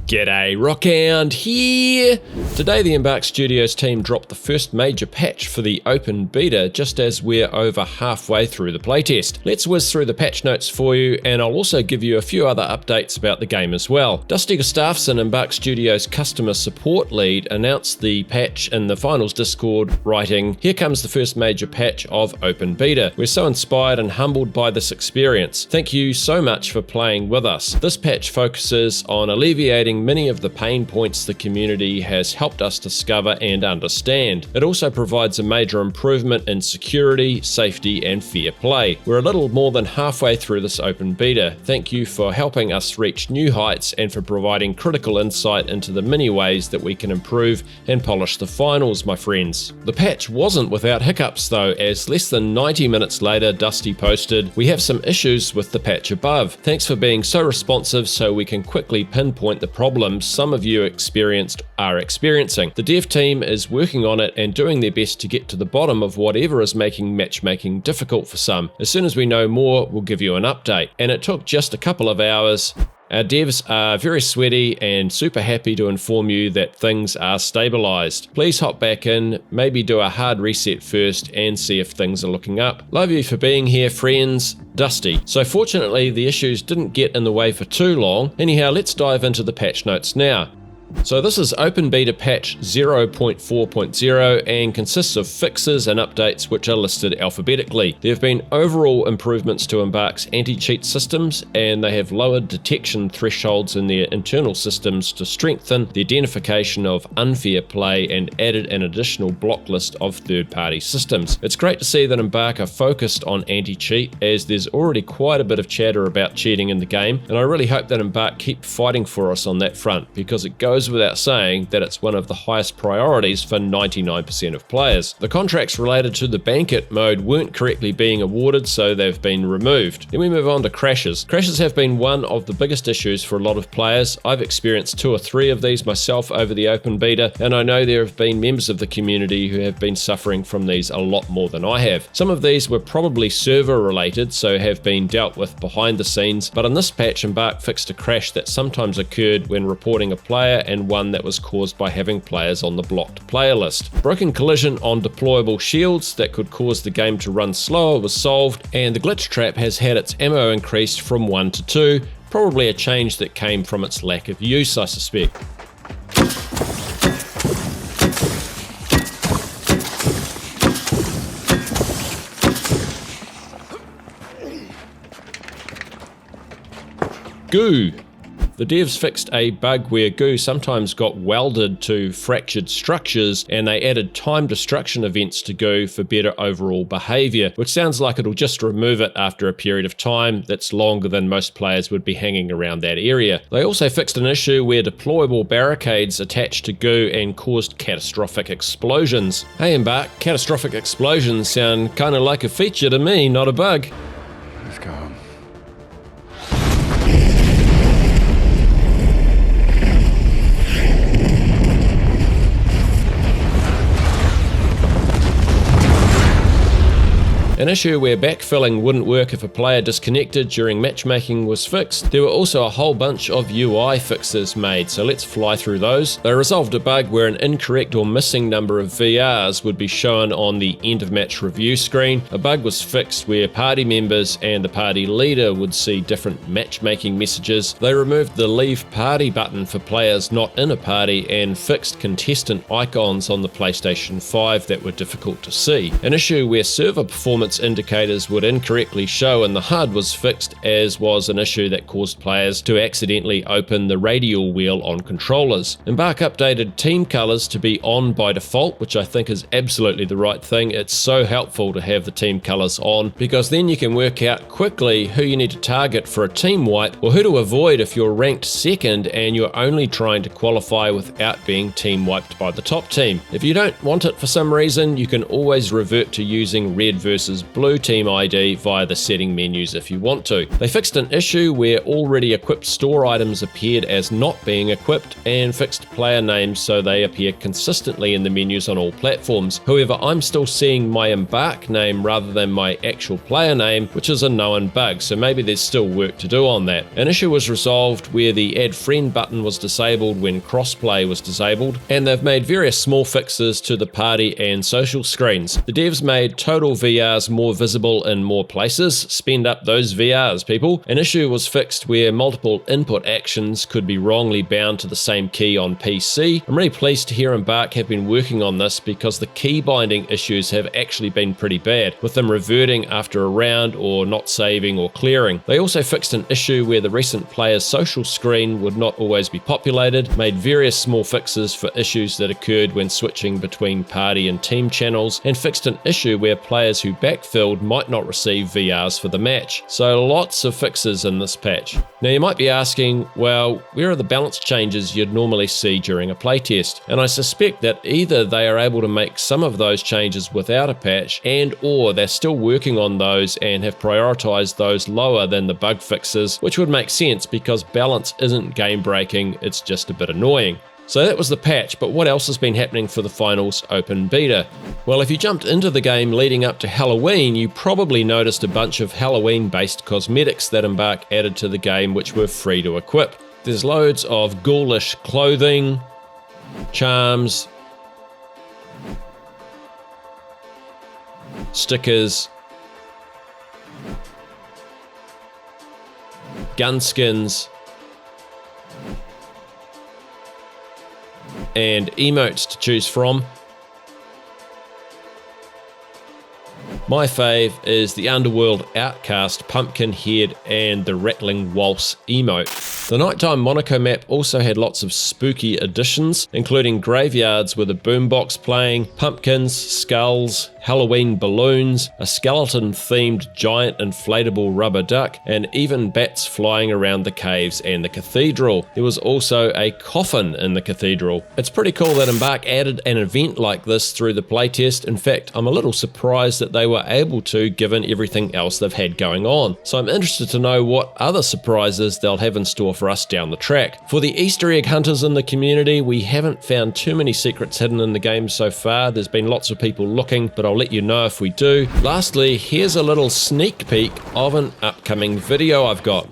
G'day, Rockhound here! Today the Embark Studios team dropped the first major patch for the open beta just as we're over halfway through the playtest. Let's whiz through the patch notes for you, and I'll also give you a few other updates about the game as well. Dusty Gustafsson, Embark Studios customer support lead, announced the patch in the finals Discord, writing, "Here comes the first major patch of open beta. We're so inspired and humbled by this experience. Thank you so much for playing with us. This patch focuses on alleviating many of the pain points the community has helped us discover and understand. It also provides a major improvement in security, safety, and fair play. We're a little more than halfway through this open beta. Thank you for helping us reach new heights and for providing critical insight into the many ways that we can improve and polish the finals, my friends." The patch wasn't without hiccups though, as less than 90 minutes later Dusty posted, "We have some issues with the patch above. Thanks for being so responsive so we can quickly pinpoint the problems some of you are experiencing. The dev team is working on it and doing their best to get to the bottom of whatever is making matchmaking difficult for some. As soon as we know more, we'll give you an update." And it took just a couple of hours. Our devs are very sweaty and super happy to inform you that things are stabilized. Please hop back in, maybe do a hard reset first and see if things are looking up. Love you for being here, friends. Dusty. So fortunately the issues didn't get in the way for too long. Anyhow, let's dive into the patch notes now. So this is Open Beta Patch 0.4.0 and consists of fixes and updates which are listed alphabetically. There have been overall improvements to Embark's anti-cheat systems, and they have lowered detection thresholds in their internal systems to strengthen the identification of unfair play and added an additional block list of third-party systems. It's great to see that Embark are focused on anti-cheat, as there's already quite a bit of chatter about cheating in the game, and I really hope that Embark keep fighting for us on that front, because it goes without saying that it's one of the highest priorities for 99% of players. The contracts related to the Banquet mode weren't correctly being awarded, so they've been removed. Then we move on to crashes. Crashes have been one of the biggest issues for a lot of players. I've experienced 2 or 3 of these myself over the open beta, and I know there have been members of the community who have been suffering from these a lot more than I have. Some of these were probably server related, so have been dealt with behind the scenes, but in this patch Embark fixed a crash that sometimes occurred when reporting a player, and one that was caused by having players on the blocked player list. Broken collision on deployable shields that could cause the game to run slower was solved, and the glitch trap has had its ammo increased from 1 to 2, probably a change that came from its lack of use, I suspect. Goo. The devs fixed a bug where goo sometimes got welded to fractured structures, and they added time destruction events to goo for better overall behavior, which sounds like it'll just remove it after a period of time that's longer than most players would be hanging around that area. They also fixed an issue where deployable barricades attached to goo and caused catastrophic explosions. Hey Embark, catastrophic explosions sound kinda like a feature to me, not a bug. Let's go home. An issue where backfilling wouldn't work if a player disconnected during matchmaking was fixed. There were also a whole bunch of UI fixes made, so let's fly through those. They resolved a bug where an incorrect or missing number of VRs would be shown on the end of match review screen. A bug was fixed where party members and the party leader would see different matchmaking messages. They removed the leave party button for players not in a party and fixed contestant icons on the PlayStation 5 that were difficult to see. An issue where server performance indicators would incorrectly show in the HUD was fixed, as was an issue that caused players to accidentally open the radial wheel on controllers. Embark updated team colors to be on by default, which I think is absolutely the right thing. It's so helpful to have the team colors on, because then you can work out quickly who you need to target for a team wipe, or who to avoid if you're ranked second and you're only trying to qualify without being team wiped by the top team. If you don't want it for some reason, you can always revert to using red versus blue team ID via the setting menus if you want to. They fixed an issue where already equipped store items appeared as not being equipped, and fixed player names so they appear consistently in the menus on all platforms. However, I'm still seeing my Embark name rather than my actual player name, which is a known bug, so maybe there's still work to do on that. An issue was resolved where the add friend button was disabled when crossplay was disabled, and they've made various small fixes to the party and social screens. The devs made total VRs more visible in more places. Spend up those VRs, people. An issue was fixed where multiple input actions could be wrongly bound to the same key on PC. I'm really pleased to hear Embark have been working on this because the key binding issues have actually been pretty bad, with them reverting after a round or not saving or clearing. They also fixed an issue where the recent player's social screen would not always be populated, made various small fixes for issues that occurred when switching between party and team channels, and fixed an issue where players who backfilled might not receive VRs for the match. So lots of fixes in this patch. Now you might be asking, well, where are the balance changes you'd normally see during a playtest? And I suspect that either they are able to make some of those changes without a patch, and or they're still working on those and have prioritized those lower than the bug fixes, which would make sense because balance isn't game breaking, it's just a bit annoying. So that was the patch, but what else has been happening for the finals open beta? Well, if you jumped into the game leading up to Halloween, you probably noticed a bunch of Halloween-based cosmetics that Embark added to the game which were free to equip. There's loads of ghoulish clothing, charms, stickers, gun skins, and emotes to choose from. My fave is the Underworld Outcast Pumpkin Head and the Rattling Waltz emote. The Nighttime Monaco map also had lots of spooky additions, including graveyards with a boombox playing, pumpkins, skulls, Halloween balloons, a skeleton-themed giant inflatable rubber duck, and even bats flying around the caves and the cathedral. There was also a coffin in the cathedral. It's pretty cool that Embark added an event like this through the playtest. In fact, I'm a little surprised that they were able to, given everything else they've had going on. So I'm interested to know what other surprises they'll have in store for us down the track. For the Easter egg hunters in the community, we haven't found too many secrets hidden in the game so far. There's been lots of people looking, but I'll let you know if we do. Lastly, here's a little sneak peek of an upcoming video I've got.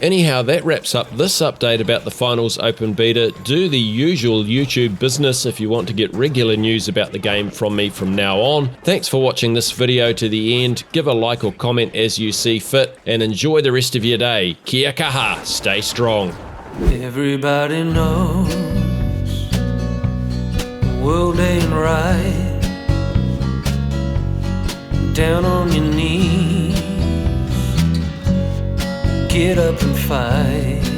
Anyhow, that wraps up this update about the finals open beta. Do the usual YouTube business if you want to get regular news about the game from me from now on. Thanks for watching this video to the end. Give a like or comment as you see fit, and enjoy the rest of your day. Kia kaha, stay strong. Everybody knows the world ain't right. Down on your knees, get up and fight.